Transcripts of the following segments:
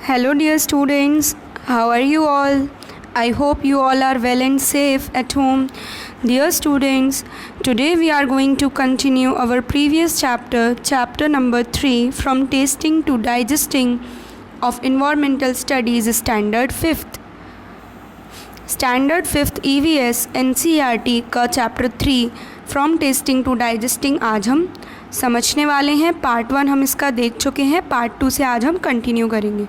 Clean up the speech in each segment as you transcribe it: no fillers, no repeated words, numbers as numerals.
Hello, dear students. How are you all? I hope you all are well and safe at home. Dear students, today we are going to continue our previous chapter number 3, from tasting to digesting of Environmental Studies Standard 5th. Standard 5th EVS NCERT का chapter 3 from tasting to digesting आज हम समझने वाले हैं। Part 1 हम इसका देख चुके हैं, पार्ट 2 से आज हम कंटिन्यू करेंगे।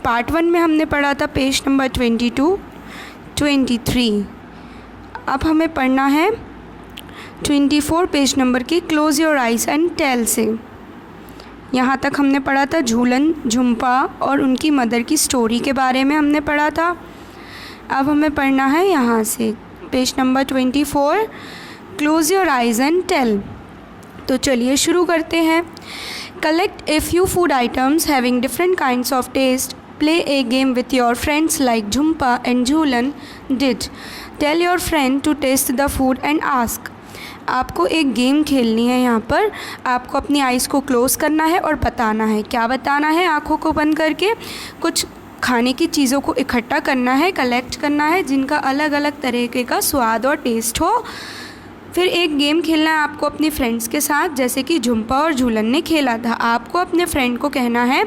पार्ट 1 में हमने पढ़ा था पेज नंबर 22, 23। अब हमें पढ़ना है 24 पेज नंबर की close your eyes and tell से। यहाँ तक हमने पढ़ा था झूलन झुम्पा और उनकी मदर की स्टोरी के बारे में हमने पढ़ा था। अब हमें पढ़ना है यहाँ से page number 24, close your eyes and tell. तो चलिए शुरू करते हैं। Collect a few food items having different kinds of taste, play a game with your friends like Jhumpa and Jhulan did, tell your friend to taste the food and ask. आपको एक game खेलनी है। यहाँ पर आपको अपनी आइज़ को क्लोज़ करना है और बताना है। क्या बताना है? आँखों को बंद करके कुछ खाने की चीज़ों को इकट्ठा करना है, कलेक्ट करना है जिनका अलग अलग तरीके का स्वाद और टेस्ट हो। फिर एक गेम खेलना है आपको अपने फ्रेंड्स के साथ, जैसे कि झुम्पा और झूलन ने खेला था। आपको अपने फ्रेंड को कहना है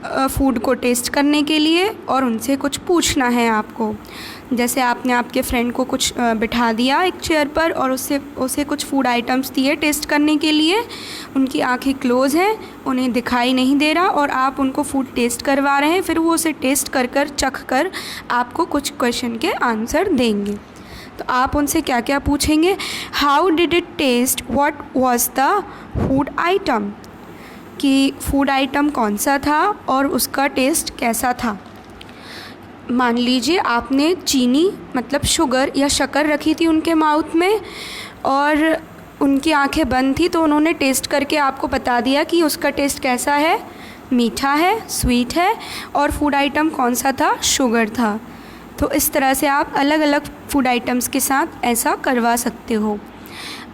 फ़ूड को टेस्ट करने के लिए और उनसे कुछ पूछना है आपको। जैसे आपने आपके फ्रेंड को कुछ बिठा दिया एक चेयर पर और उसे कुछ फूड आइटम्स दिए टेस्ट करने के लिए। उनकी आंखें क्लोज़ हैं, उन्हें दिखाई नहीं दे रहा और आप उनको फूड टेस्ट करवा रहे हैं। फिर वो उसे टेस्ट कर चख कर आपको कुछ क्वेश्चन के आंसर देंगे। तो आप उनसे क्या क्या पूछेंगे? How did it taste, what was the food item, कि फूड आइटम कौन सा था और उसका टेस्ट कैसा था। मान लीजिए आपने चीनी मतलब शुगर या शक्कर रखी थी उनके माउथ में और उनकी आंखें बंद थी, तो उन्होंने टेस्ट करके आपको बता दिया कि उसका टेस्ट कैसा है, मीठा है, स्वीट है, और फूड आइटम कौन सा था, शुगर था। तो इस तरह से आप अलग अलग फूड आइटम्स के साथ ऐसा करवा सकते हो।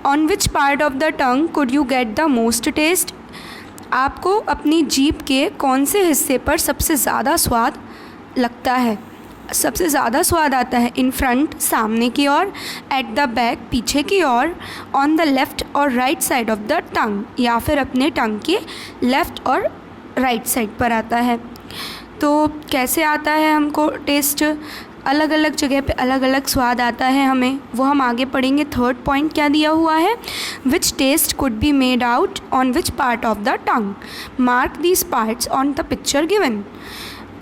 On which part of the tongue could you get the most taste, आपको अपनी जीभ के कौन से हिस्से पर सबसे ज़्यादा स्वाद लगता है, सबसे ज़्यादा स्वाद आता है। इन फ्रंट सामने की ओर, एट द बैक पीछे की ओर, ऑन द लेफ़्ट और राइट साइड ऑफ द टंग, या फिर अपने टंग के लेफ़्ट और राइट साइड पर आता है। तो कैसे आता है हमको टेस्ट? अलग अलग जगह पे अलग अलग स्वाद आता है हमें, वो हम आगे पढ़ेंगे। थर्ड पॉइंट क्या दिया हुआ है? Which taste could be made out on which part of the tongue, mark these parts on the picture given.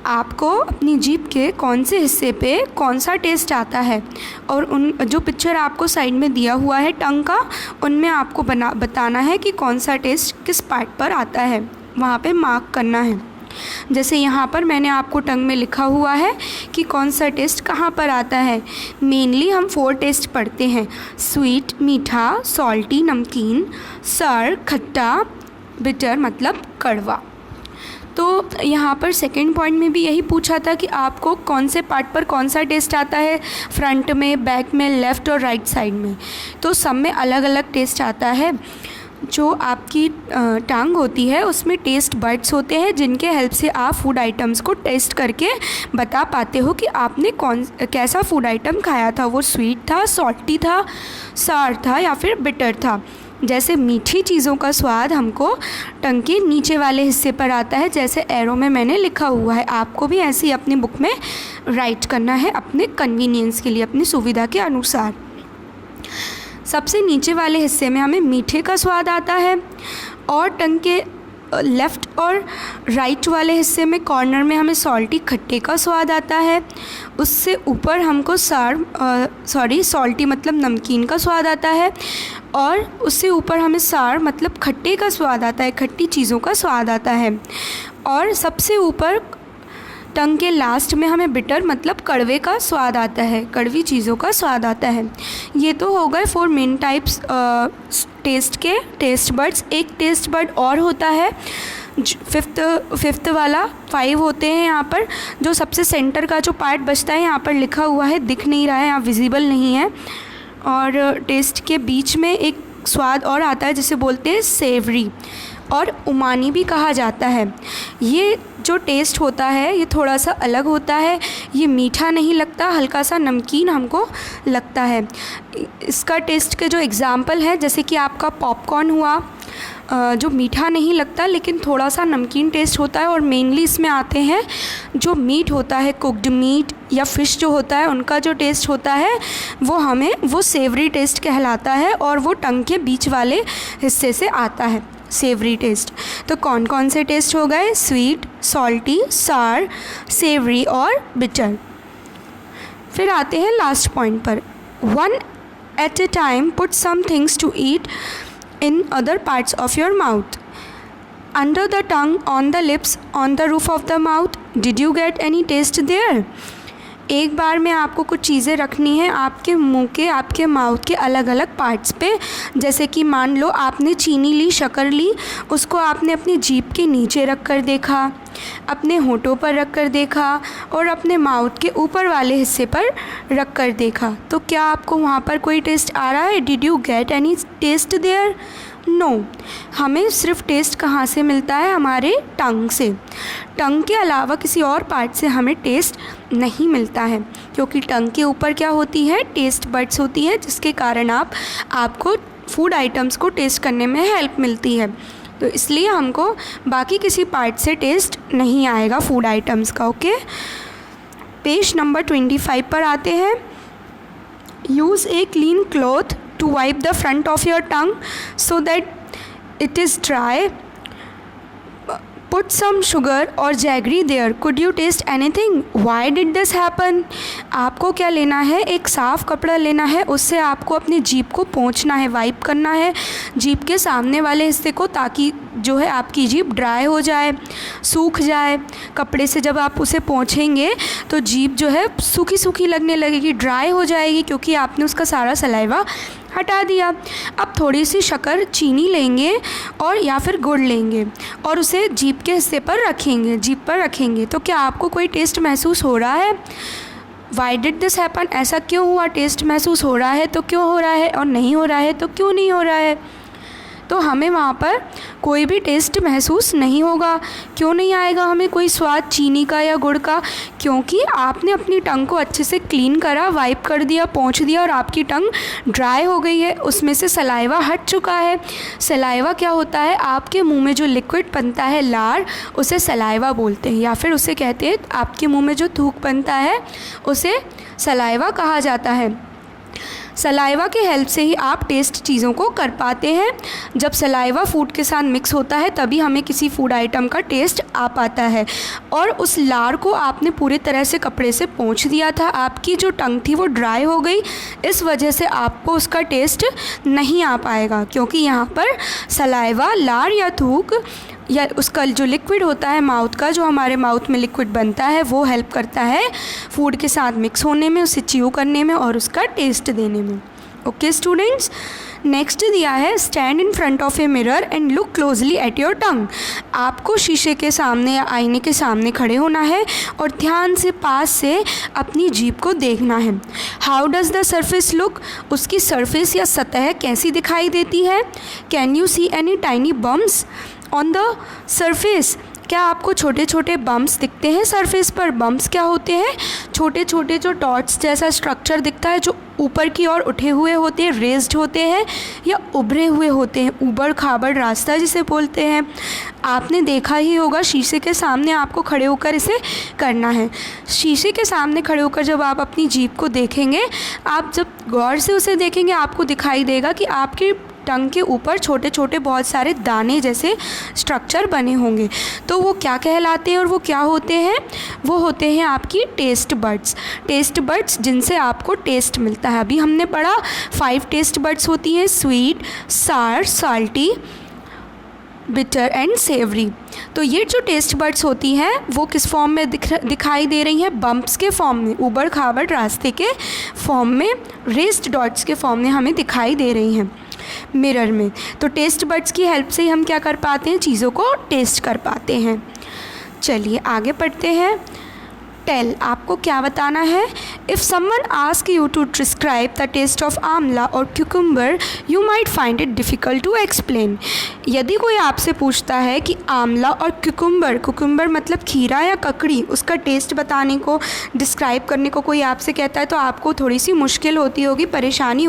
आपको अपनी जीभ के कौन से हिस्से पे कौन सा टेस्ट आता है और उन जो पिक्चर आपको साइड में दिया हुआ है टंग का, उनमें आपको बताना है कि कौन सा टेस्ट किस पार्ट पर आता है, वहाँ पे मार्क करना है। जैसे यहाँ पर मैंने आपको टंग में लिखा हुआ है कि कौन सा टेस्ट कहाँ पर आता है। मेनली हम 4 टेस्ट पढ़ते हैं, स्वीट मीठा, सॉल्टी नमकीन, सर खट्टा, बिटर मतलब कड़वा। तो यहाँ पर सेकंड पॉइंट में भी यही पूछा था कि आपको कौन से पार्ट पर कौन सा टेस्ट आता है, फ्रंट में, बैक में, लेफ़्ट और राइट साइड में। तो सब में अलग अलग टेस्ट आता है। जो आपकी टांग होती है उसमें टेस्ट बड्स होते हैं जिनके हेल्प से आप फूड आइटम्स को टेस्ट करके बता पाते हो कि आपने कैसा फूड आइटम खाया था। वो स्वीट था, सॉल्टी था, सार था या फिर बिटर था। जैसे मीठी चीज़ों का स्वाद हमको टंग के नीचे वाले हिस्से पर आता है, जैसे एरो में मैंने लिखा हुआ है। आपको भी ऐसे ही अपनी बुक में राइट करना है अपने कन्वीनियंस के लिए, अपनी सुविधा के अनुसार। सबसे नीचे वाले हिस्से में हमें मीठे का स्वाद आता है और टंग के लेफ़्ट और राइट वाले हिस्से में कॉर्नर में हमें सॉल्टी खट्टे का स्वाद आता है। उससे ऊपर हमको सॉल्टी मतलब नमकीन का स्वाद आता है और उससे ऊपर हमें सार मतलब खट्टे का स्वाद आता है, खट्टी चीज़ों का स्वाद आता है। और सबसे ऊपर टंग के लास्ट में हमें बिटर मतलब कड़वे का स्वाद आता है, कड़वी चीज़ों का स्वाद आता है। ये तो हो गए 4 मेन टाइप्स टेस्ट के टेस्ट बड्स। एक टेस्ट बड और होता है फिफ्थ वाला, 5 होते हैं यहाँ पर। जो सबसे सेंटर का जो पार्ट बचता है यहाँ पर लिखा हुआ है, दिख नहीं रहा है, यहाँ विजिबल नहीं है। और टेस्ट के बीच में एक स्वाद और आता है जिसे बोलते हैं सेवरी। और उमानी भी कहा जाता है। ये जो टेस्ट होता है ये थोड़ा सा अलग होता है, ये मीठा नहीं लगता, हल्का सा नमकीन हमको लगता है। इसका टेस्ट के जो एग्ज़ाम्पल है, जैसे कि आपका पॉपकॉर्न हुआ, जो मीठा नहीं लगता लेकिन थोड़ा सा नमकीन टेस्ट होता है। और मेनली इसमें आते हैं जो मीट होता है, कुक्ड मीट या फ़िश जो होता है, उनका जो टेस्ट होता है वो सेवरी टेस्ट कहलाता है और वो टंग के बीच वाले हिस्से से आता है, सेवरी टेस्ट। तो कौन कौन से टेस्ट हो गए? स्वीट, सॉल्टी, सार, सेवरी और बिटर। फिर आते हैं लास्ट पॉइंट पर। One at a time put some things to eat in other parts of your mouth. Under the tongue, on the lips, on the roof of the mouth. Did you get any taste there? एक बार में आपको कुछ चीज़ें रखनी है आपके मुंह के, आपके माउथ के अलग अलग पार्ट्स पे। जैसे कि मान लो आपने चीनी ली, शक्कर ली, उसको आपने अपनी जीभ के नीचे रख कर देखा, अपने होठों पर रख कर देखा और अपने माउथ के ऊपर वाले हिस्से पर रख कर देखा। तो क्या आपको वहाँ पर कोई टेस्ट आ रहा है? Did you get any taste there? No. हमें सिर्फ टेस्ट कहाँ से मिलता है? हमारे टंग से। टंग के अलावा किसी और पार्ट से हमें टेस्ट नहीं मिलता है, क्योंकि टंग के ऊपर क्या होती है? टेस्ट बड्स होती है, जिसके कारण आपको फूड आइटम्स को टेस्ट करने में हेल्प मिलती है। तो इसलिए हमको बाकी किसी पार्ट से टेस्ट नहीं आएगा फूड आइटम्स का। ओके, पेज नंबर 25 पर आते हैं। Use a clean cloth to wipe the front of your tongue so that it is dry. Put some sugar or jaggery there. Could you taste anything? Why did this happen? आपको क्या लेना है? एक साफ़ कपड़ा लेना है, उससे आपको अपनी जीभ को पोंछना है, वाइप करना है जीभ के सामने वाले हिस्से को, ताकि जो है आपकी जीभ ड्राई हो जाए, सूख जाए। कपड़े से जब आप उसे पोंछेंगे तो जीभ जो है सूखी सूखी लगने लगेगी, ड्राई हो जाएगी, क्योंकि आपने उसका सारा सलाइवा हटा दिया। अब थोड़ी सी शक्कर, चीनी लेंगे और या फिर गुड़ लेंगे और उसे जीभ के हिस्से पर रखेंगे, जीभ पर रखेंगे। तो क्या आपको कोई टेस्ट महसूस हो रहा है? Why did this happen? ऐसा क्यों हुआ? टेस्ट महसूस हो रहा है तो क्यों हो रहा है, और नहीं हो रहा है तो क्यों नहीं हो रहा है? तो हमें वहाँ पर कोई भी टेस्ट महसूस नहीं होगा। क्यों नहीं आएगा हमें कोई स्वाद चीनी का या गुड़ का? क्योंकि आपने अपनी टंग को अच्छे से क्लीन करा, वाइप कर दिया, पोंछ दिया और आपकी टंग ड्राई हो गई है, उसमें से सलाइवा हट चुका है। सलाइवा क्या होता है? आपके मुंह में जो लिक्विड बनता है, लार, उसे सलाइवा बोलते हैं, या फिर उसे कहते हैं आपके मुंह में जो थूक बनता है उसे सलाइवा कहा जाता है। सलाइवा के हेल्प से ही आप टेस्ट चीज़ों को कर पाते हैं। जब सलाइवा फूड के साथ मिक्स होता है तभी हमें किसी फूड आइटम का टेस्ट आ पाता है। और उस लार को आपने पूरी तरह से कपड़े से पोंछ दिया था, आपकी जो टंग थी वो ड्राई हो गई, इस वजह से आपको उसका टेस्ट नहीं आ पाएगा, क्योंकि यहाँ पर सलाइवा, लार या थूक या उसका जो लिक्विड होता है माउथ का, जो हमारे माउथ में लिक्विड बनता है, वो हेल्प करता है फूड के साथ मिक्स होने में, उसे च्यू करने में और उसका टेस्ट देने में। ओके स्टूडेंट्स, नेक्स्ट दिया है stand in front of a mirror and look closely at your tongue. आपको शीशे के सामने या आईने के सामने खड़े होना है और ध्यान से पास से अपनी जीभ को देखना है। How does the surface look? उसकी सरफेस या सतह कैसी दिखाई देती है? Can you see any tiny bumps on the surface? क्या आपको छोटे छोटे बम्प्स दिखते हैं सरफेस पर? बम्प्स क्या होते हैं? छोटे छोटे जो डॉट्स जैसा स्ट्रक्चर दिखता है, जो ऊपर की ओर उठे हुए होते हैं, रेज्ड होते हैं या उभरे हुए होते हैं, ऊबड़ खाबड़ रास्ता जिसे बोलते हैं। आपने देखा ही होगा, शीशे के सामने आपको खड़े होकर इसे करना है। शीशे के सामने खड़े होकर जब आप अपनी जीभ को देखेंगे, आप जब गौर से उसे देखेंगे, आपको दिखाई देगा कि आपकी टंग के ऊपर छोटे छोटे बहुत सारे दाने जैसे स्ट्रक्चर बने होंगे। तो वो क्या कहलाते हैं और वो क्या होते हैं? वो होते हैं आपकी टेस्ट बड्स। टेस्ट बड्स जिनसे आपको टेस्ट मिलता है। अभी हमने पढ़ा 5 टेस्ट बड्स होती हैं, स्वीट, सार, साल्टी, बिटर एंड सेवरी। तो ये जो टेस्ट बड्स होती हैं वो किस फॉर्म में दिखाई दे रही हैं? बम्प्स के फॉर्म में, ऊबड़ खाबड़ रास्ते के फॉर्म में, रेस्ड डॉट्स के फॉर्म में हमें दिखाई दे रही हैं मिरर में। तो टेस्ट बड्स की हेल्प से ही हम क्या कर पाते हैं? चीज़ों को टेस्ट कर पाते हैं। चलिए आगे पढ़ते हैं। टेल, आपको क्या बताना है? If someone asks you to describe the taste of आंवला और cucumber, you might find it difficult to explain. यदि कोई आपसे पूछता है कि आंवला और cucumber मतलब खीरा या ककड़ी, उसका टेस्ट बताने को, डिस्क्राइब करने को कोई आपसे कहता है तो आपको थोड़ी सी मुश्किल होती होगी, परेशानी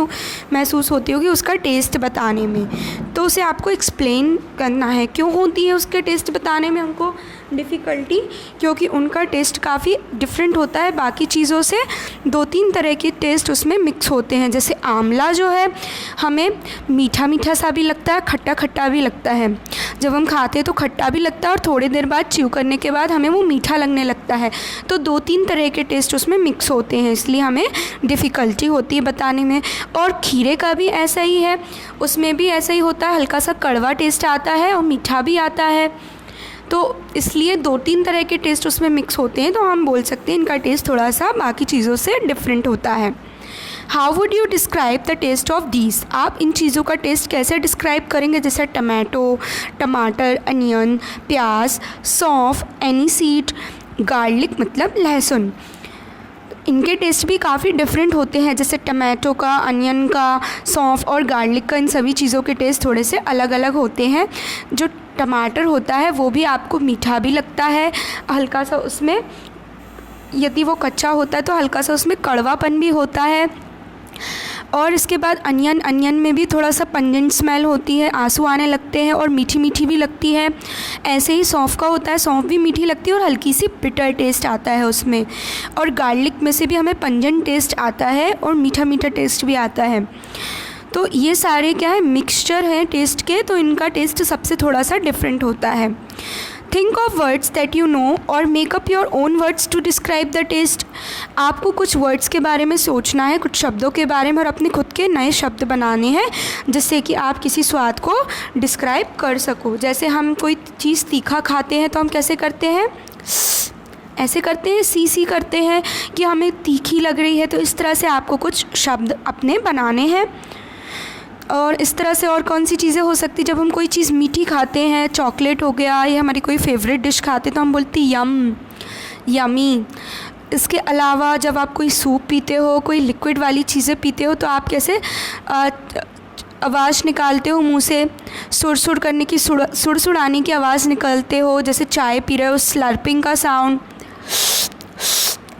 महसूस होती होगी उसका टेस्ट बताने में. तो उसे आपको एक्सप्लेन करना है. क्यों होती है उसके टेस्ट बताने में हमको डिफ़िकल्टी? क्योंकि उनका टेस्ट काफ़ी डिफरेंट होता है बाकी चीज़ों से. 2-3 तरह के टेस्ट उसमें मिक्स होते हैं. जैसे आंवला जो है हमें मीठा मीठा सा भी लगता है, खट्टा खट्टा भी लगता है. जब हम खाते हैं तो खट्टा भी लगता है और थोड़ी देर बाद च्यू करने के बाद हमें वो मीठा लगने लगता है. तो 2-3 तरह के टेस्ट उसमें मिक्स होते हैं, इसलिए हमें डिफ़िकल्टी होती है बताने में. और खीरे का भी ऐसा ही है, उसमें भी ऐसा ही होता है, हल्का सा कड़वा टेस्ट आता है और मीठा भी आता है. तो इसलिए 2-3 तरह के टेस्ट उसमें मिक्स होते हैं, तो हम बोल सकते हैं इनका टेस्ट थोड़ा सा बाकी चीज़ों से डिफरेंट होता है. How would you describe the taste of these? आप इन चीज़ों का टेस्ट कैसे डिस्क्राइब करेंगे? जैसे टमाटर, अनियन, प्याज, सौंफ, एनीसीड, गार्लिक मतलब लहसुन. इनके टेस्ट भी काफ़ी डिफरेंट होते हैं. जैसे टमाटो का, अनियन का, सौंफ और गार्लिक का, इन सभी चीज़ों के टेस्ट थोड़े से अलग अलग होते हैं. जो टमाटर होता है वो भी आपको मीठा भी लगता है, हल्का सा उसमें, यदि वो कच्चा होता है तो हल्का सा उसमें कड़वापन भी होता है. और इसके बाद अनियन में भी थोड़ा सा पंजेंट स्मेल होती है, आंसू आने लगते हैं और मीठी मीठी भी लगती है. ऐसे ही सौंफ का होता है, सौंफ भी मीठी लगती है और हल्की सी बिटर टेस्ट आता है उसमें. और गार्लिक में से भी हमें पंजेंट टेस्ट आता है और मीठा मीठा टेस्ट भी आता है. तो ये सारे क्या है, मिक्सचर हैं टेस्ट के, तो इनका टेस्ट सबसे थोड़ा सा डिफरेंट होता है. Think of words that you know और make up your own words to describe the taste. आपको कुछ वर्ड्स के बारे में सोचना है, कुछ शब्दों के बारे में, और अपने खुद के नए शब्द बनाने हैं जिससे कि आप किसी स्वाद को डिस्क्राइब कर सको. जैसे हम कोई चीज़ तीखा खाते हैं तो हम कैसे करते हैं, ऐसे करते हैं, सी करते हैं कि हमें तीखी लग रही है. तो इस तरह से आपको कुछ शब्द अपने बनाने हैं. और इस तरह से और कौन सी चीज़ें हो सकती, जब हम कोई चीज़ मीठी खाते हैं, चॉकलेट हो गया या हमारी कोई फेवरेट डिश खाते हैं तो हम बोलते यमी. इसके अलावा जब आप कोई सूप पीते हो, कोई लिक्विड वाली चीज़ें पीते हो तो आप कैसे आवाज़ निकालते हो मुंह से, सुड़ करने की, सुड़ाने की आवाज़ निकालते हो. जैसे चाय पी रहे हो, स्लर्पिंग का साउंड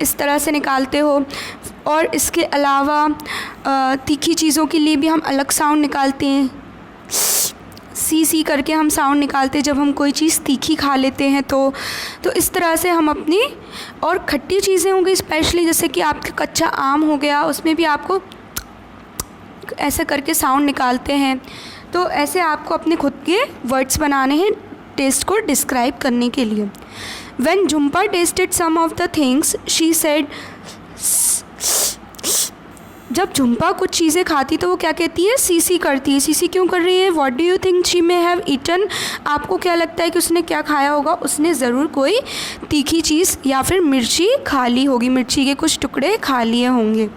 इस तरह से निकालते हो. और इसके अलावा तीखी चीज़ों के लिए भी हम अलग साउंड निकालते हैं, सी करके हम साउंड निकालते हैं जब हम कोई चीज़ तीखी खा लेते हैं. तो इस तरह से हम अपनी, और खट्टी चीज़ें हो गई स्पेशली, जैसे कि आपका कच्चा आम हो गया, उसमें भी आपको ऐसे करके साउंड निकालते हैं. तो ऐसे आपको अपने खुद के वर्ड्स बनाने हैं टेस्ट को डिस्क्राइब करने के लिए. When Jhumpa tasted some of the things, she said, जब झुम्पा कुछ चीज़ें खाती तो वो क्या कहती है, सी करती है. सी क्यों कर रही है? What do you think she may have eaten? आपको क्या लगता है कि उसने क्या खाया होगा? उसने ज़रूर कोई तीखी चीज़ या फिर मिर्ची खा ली होगी, मिर्ची के कुछ टुकड़े खा लिए होंगे.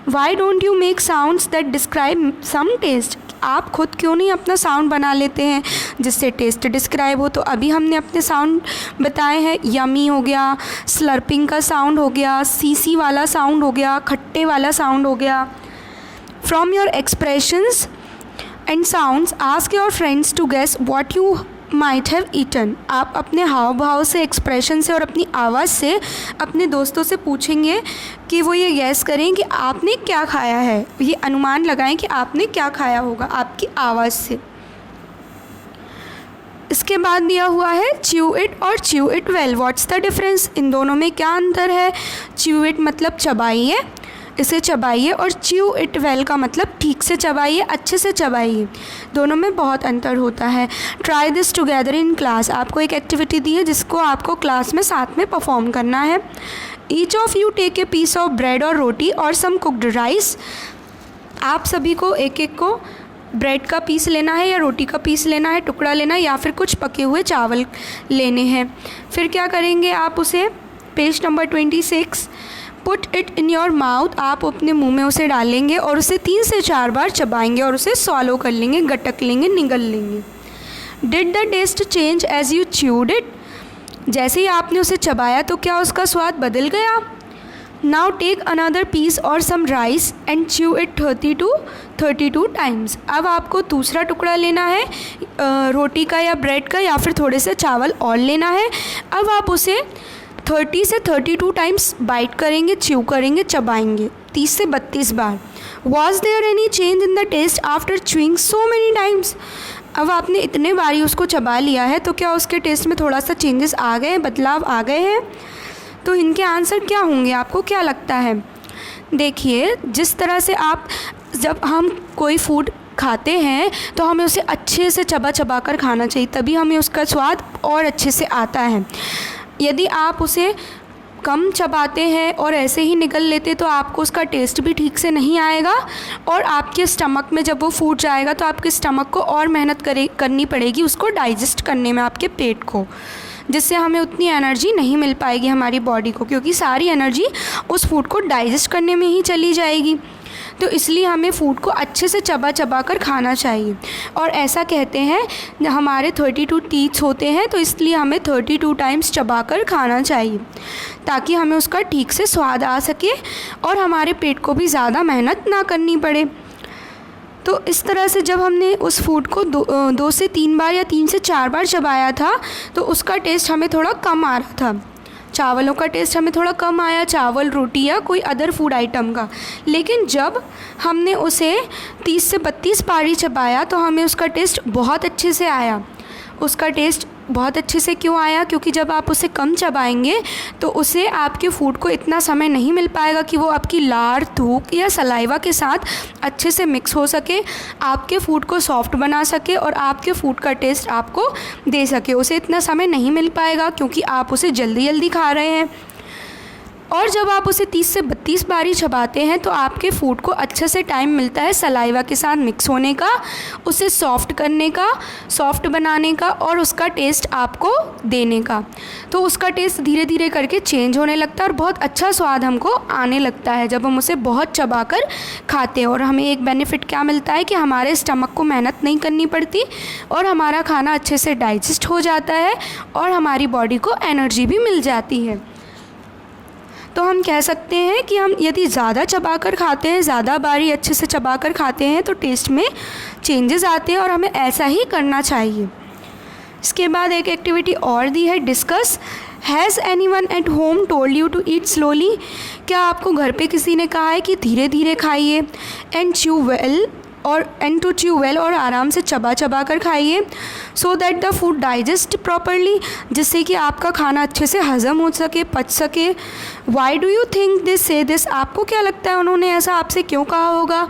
Why don't you make sounds that describe some taste? आप खुद क्यों नहीं अपना साउंड बना लेते हैं जिससे टेस्ट डिस्क्राइब हो? तो अभी हमने अपने साउंड बताए हैं, यमी हो गया, स्लर्पिंग का साउंड हो गया, सी वाला साउंड हो गया, खट्टे वाला साउंड हो गया. From your expressions and sounds ask your friends to guess what you might have eaten. आप अपने हाव भाव से, एक्सप्रेशन से और अपनी आवाज़ से अपने दोस्तों से पूछेंगे कि वो ये गैस करें कि आपने क्या खाया है, ये अनुमान लगाएं कि आपने क्या खाया होगा आपकी आवाज़ से. इसके बाद दिया हुआ है च्यू इट और chew it well. What's the difference? इन दोनों में क्या अंतर है? च्यू इट मतलब चबाइए, इसे चबाइए, और च्यू इट वेल का मतलब ठीक से चबाइए, अच्छे से चबाइए. दोनों में बहुत अंतर होता है. Try this together in class. आपको एक एक्टिविटी दी है जिसको आपको क्लास में साथ में परफॉर्म करना है. Each of you take a piece of bread और रोटी और सम कुक्ड राइस. आप सभी को एक एक को ब्रेड का पीस लेना है या रोटी का पीस लेना है, टुकड़ा लेना है, या फिर कुछ पके हुए चावल लेने हैं. फिर क्या करेंगे आप उसे, page number 26, put it in your mouth. आप अपने मुंह में उसे डालेंगे और उसे 3 से 4 बार चबाएंगे और उसे सॉलो कर लेंगे, गटक लेंगे, निगल लेंगे. Did the taste change as you chewed it? जैसे ही आपने उसे चबाया तो क्या उसका स्वाद बदल गया? Now take another piece or some rice and chew it 30 to 32 times. अब आपको दूसरा टुकड़ा लेना है रोटी का या ब्रेड का, या फिर थोड़े से चावल और लेना है. अब आप उसे 30 से 32 टाइम्स बाइट करेंगे, च्यू करेंगे, चबाएंगे 30 से 32 बार. Was there any change in the taste after chewing so many times? अब आपने इतने बारी उसको चबा लिया है तो क्या उसके टेस्ट में थोड़ा सा चेंजेस आ गए, बदलाव आ गए हैं? तो इनके आंसर क्या होंगे, आपको क्या लगता है? देखिए, जिस तरह से जब हम कोई फूड खाते हैं तो हमें उसे अच्छे से चबा कर खाना चाहिए, तभी हमें उसका स्वाद और अच्छे से आता है. यदि आप उसे कम चबाते हैं और ऐसे ही निगल लेते तो आपको उसका टेस्ट भी ठीक से नहीं आएगा, और आपके स्टमक में जब वो फूड जाएगा तो आपके स्टमक को और मेहनत करनी पड़ेगी उसको डाइजेस्ट करने में, आपके पेट को, जिससे हमें उतनी एनर्जी नहीं मिल पाएगी हमारी बॉडी को, क्योंकि सारी एनर्जी उस फूड को डाइजेस्ट करने में ही चली जाएगी. तो इसलिए हमें फूड को अच्छे से चबा कर खाना चाहिए. और ऐसा कहते हैं हमारे 32 टीथ्स होते हैं, तो इसलिए हमें 32 टाइम्स चबा कर खाना चाहिए, ताकि हमें उसका ठीक से स्वाद आ सके और हमारे पेट को भी ज़्यादा मेहनत ना करनी पड़े. तो इस तरह से जब हमने उस फूड को 2 से 3 बार या 3 से 4 बार चबाया था तो उसका टेस्ट हमें थोड़ा कम आ रहा था. चावलों का टेस्ट हमें थोड़ा कम आया, चावल, रोटी या कोई अदर फूड आइटम का. लेकिन जब हमने उसे 30 से 32 बारी चबाया तो हमें उसका टेस्ट बहुत अच्छे से आया. उसका टेस्ट बहुत अच्छे से क्यों आया? क्योंकि जब आप उसे कम चबाएंगे तो उसे आपके फूड को इतना समय नहीं मिल पाएगा कि वो आपकी लार, थूक या सलाइवा के साथ अच्छे से मिक्स हो सके, आपके फूड को सॉफ्ट बना सके और आपके फूड का टेस्ट आपको दे सके. उसे इतना समय नहीं मिल पाएगा क्योंकि आप उसे जल्दी खा रहे हैं. और जब आप उसे 30 से 32 बारी चबाते हैं तो आपके फूड को अच्छे से टाइम मिलता है सलाइवा के साथ मिक्स होने का, उसे सॉफ्ट करने का, सॉफ्ट बनाने का और उसका टेस्ट आपको देने का. तो उसका टेस्ट धीरे धीरे करके चेंज होने लगता है और बहुत अच्छा स्वाद हमको आने लगता है जब हम उसे बहुत चबाकर खाते हैं. और हमें एक बेनिफिट क्या मिलता है कि हमारे स्टमक को मेहनत नहीं करनी पड़ती और हमारा खाना अच्छे से डाइजेस्ट हो जाता है और हमारी बॉडी को एनर्जी भी मिल जाती है. तो हम कह सकते हैं कि हम यदि ज़्यादा चबाकर खाते हैं, ज़्यादा बारी अच्छे से चबाकर खाते हैं तो टेस्ट में चेंजेस आते हैं और हमें ऐसा ही करना चाहिए. इसके बाद एक एक्टिविटी और दी है, discuss. Has anyone at home told you to eat slowly? क्या आपको घर पे किसी ने कहा है कि धीरे धीरे खाइए, एंड टू च्यू वेल और आराम से चबा कर खाइए, so that the food digest properly, जिससे कि आपका खाना अच्छे से हज़म हो सके, पच सके. Why do you think this से दिस? आपको क्या लगता है उन्होंने ऐसा आपसे क्यों कहा होगा?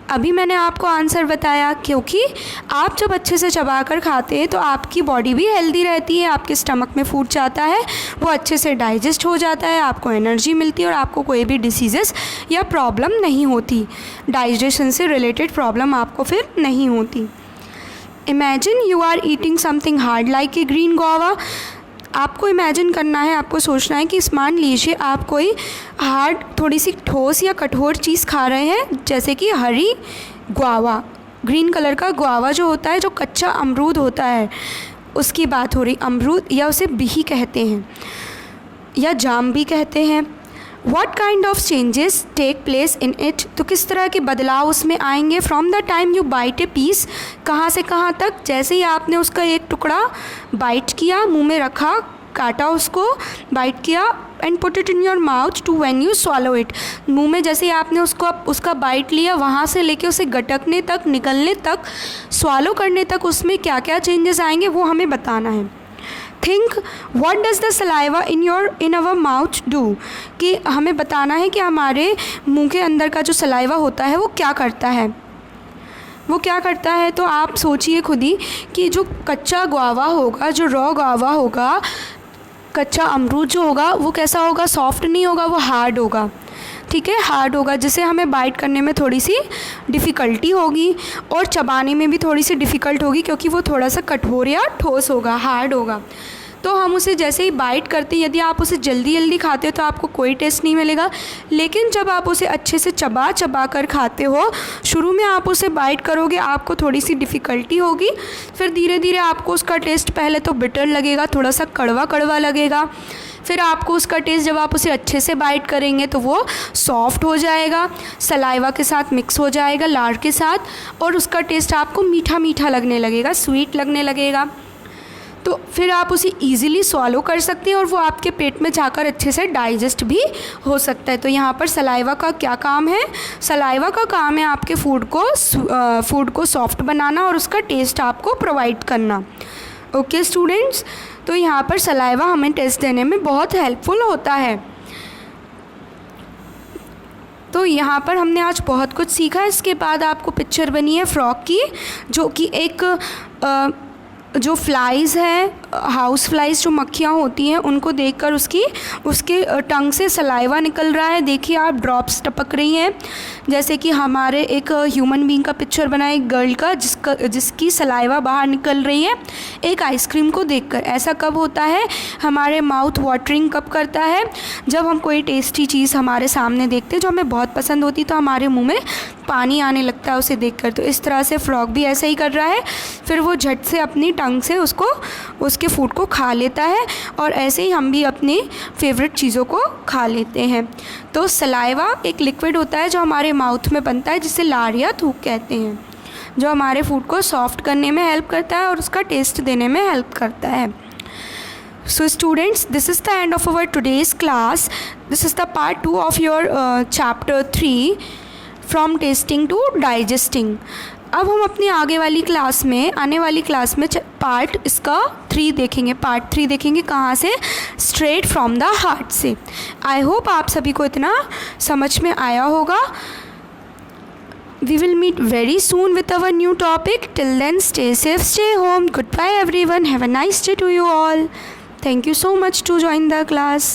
अभी मैंने आपको आंसर बताया, क्योंकि आप जब अच्छे से चबा कर खाते हैं तो आपकी बॉडी भी हेल्दी रहती है, आपके स्टमक में फूड जाता है, वो अच्छे से डाइजेस्ट हो जाता है, आपको एनर्जी मिलती है और आपको कोई भी डिसीज़ेस या प्रॉब्लम नहीं होती, डाइजेशन से रिलेटेड प्रॉब्लम आपको फिर नहीं होती. Imagine you are eating something hard like a green guava. आपको इमेजिन करना है, आपको सोचना है कि मान लीजिए आप कोई हार्ड, थोड़ी सी ठोस या कठोर चीज़ खा रहे हैं, जैसे कि हरी गुआवा, ग्रीन कलर का गुआवा जो होता है, जो कच्चा अमरूद होता है, उसकी बात हो रही. अमरूद या उसे बिही कहते हैं या जाम भी कहते हैं. What kind of changes take place in it? तो किस तरह के बदलाव उसमें आएंगे? From the time you bite a piece, कहाँ से कहाँ तक? जैसे ही आपने उसका एक टुकड़ा बाइट किया, मुंह में रखा, काटा, उसको बाइट किया, and put it in your mouth to when you swallow it. मुंह में जैसे ही आपने उसका बाइट लिया, वहाँ से लेके उसे गटकने तक, निकलने तक, swallow करने तक उसमें क्या क्या चेंजेस आएंगे वो हमें बताना है. Think what does the saliva in our mouth do? कि हमें बताना है कि हमारे मुंह के अंदर का जो सलाइवा होता है वो क्या करता है, वो क्या करता है. तो आप सोचिए खुद ही कि जो कच्चा गुआवा होगा, जो रॉ गुआवा होगा, कच्चा अमरूद जो होगा, वो कैसा होगा? सॉफ्ट नहीं होगा, वो हार्ड होगा. ठीक है, हार्ड होगा, जिसे हमें बाइट करने में थोड़ी सी डिफ़िकल्टी होगी और चबाने में भी थोड़ी सी डिफ़िकल्ट होगी, क्योंकि वो थोड़ा सा कठोर या ठोस होगा, हार्ड होगा. तो हम उसे जैसे ही बाइट करते हैं, यदि आप उसे जल्दी खाते हो तो आपको कोई टेस्ट नहीं मिलेगा. लेकिन जब आप उसे अच्छे से चबा कर खाते हो, शुरू में आप उसे बाइट करोगे, आपको थोड़ी सी डिफ़िकल्टी होगी, फिर धीरे धीरे आपको उसका टेस्ट पहले तो बिटर लगेगा, थोड़ा सा कड़वा लगेगा, फिर आपको उसका टेस्ट, जब आप उसे अच्छे से बाइट करेंगे तो वो सॉफ्ट हो जाएगा, सलाइवा के साथ मिक्स हो जाएगा, लार के साथ, और उसका टेस्ट आपको मीठा मीठा लगने लगेगा, स्वीट लगने लगेगा। तो फिर आप उसे ईज़िली सॉलो कर सकते हैं और वो आपके पेट में जाकर अच्छे से डाइजेस्ट भी हो सकता है। तो यहाँ पर सलाइवा का क्या काम है? सलाइवा का काम है आपके फूड को सॉफ्ट बनाना और उसका टेस्ट आपको प्रोवाइड करना। ओके स्टूडेंट्स, तो यहाँ पर सलाइवा हमें टेस्ट देने में बहुत हेल्पफुल होता है। तो यहाँ पर हमने आज बहुत कुछ सीखा। इसके बाद आपको पिक्चर बनी है फ्रॉग की, जो कि एक जो फ्लाइज़ हैं, हाउस फ्लाइज़ जो मक्खियाँ होती हैं, उनको देखकर उसके टंग से सलाइवा निकल रहा है। देखिए आप, ड्रॉप्स टपक रही हैं, जैसे कि हमारे एक ह्यूमन बीइंग का पिक्चर बना है, एक गर्ल का जिसकी सलाइवा बाहर निकल रही है एक आइसक्रीम को देखकर। ऐसा कब होता है? हमारे माउथ वाटरिंग कब करता है? जब हम कोई टेस्टी चीज़ हमारे सामने देखते हैं जो हमें बहुत पसंद होती, तो हमारे मुँह में पानी आने लगता है उसे देखकर। तो इस तरह से फ्रॉग भी ऐसा ही कर रहा है। फिर वो झट से अपनी टंग से उसके फूड को खा लेता है, और ऐसे ही हम भी अपनी फेवरेट चीज़ों को खा लेते हैं। तो सलाइवा एक लिक्विड होता है जो हमारे माउथ में बनता है, जिसे लार या थूक कहते हैं, जो हमारे फूड को सॉफ्ट करने में हेल्प करता है और उसका टेस्ट देने में हेल्प करता है। So students, this is the end of our today's class. This is the part 2 of your chapter 3 from tasting to digesting. अब हम अपनी आने वाली क्लास में पार्ट इसका 3 देखेंगे। पार्ट 3 देखेंगे कहाँ से? स्ट्रेट फ्रॉम द हार्ट से। आई होप आप सभी को इतना समझ में आया होगा। We will meet very soon with our new topic. Till then, stay safe, stay home. Goodbye everyone. Have a nice day to you all. Thank you so much to join the class.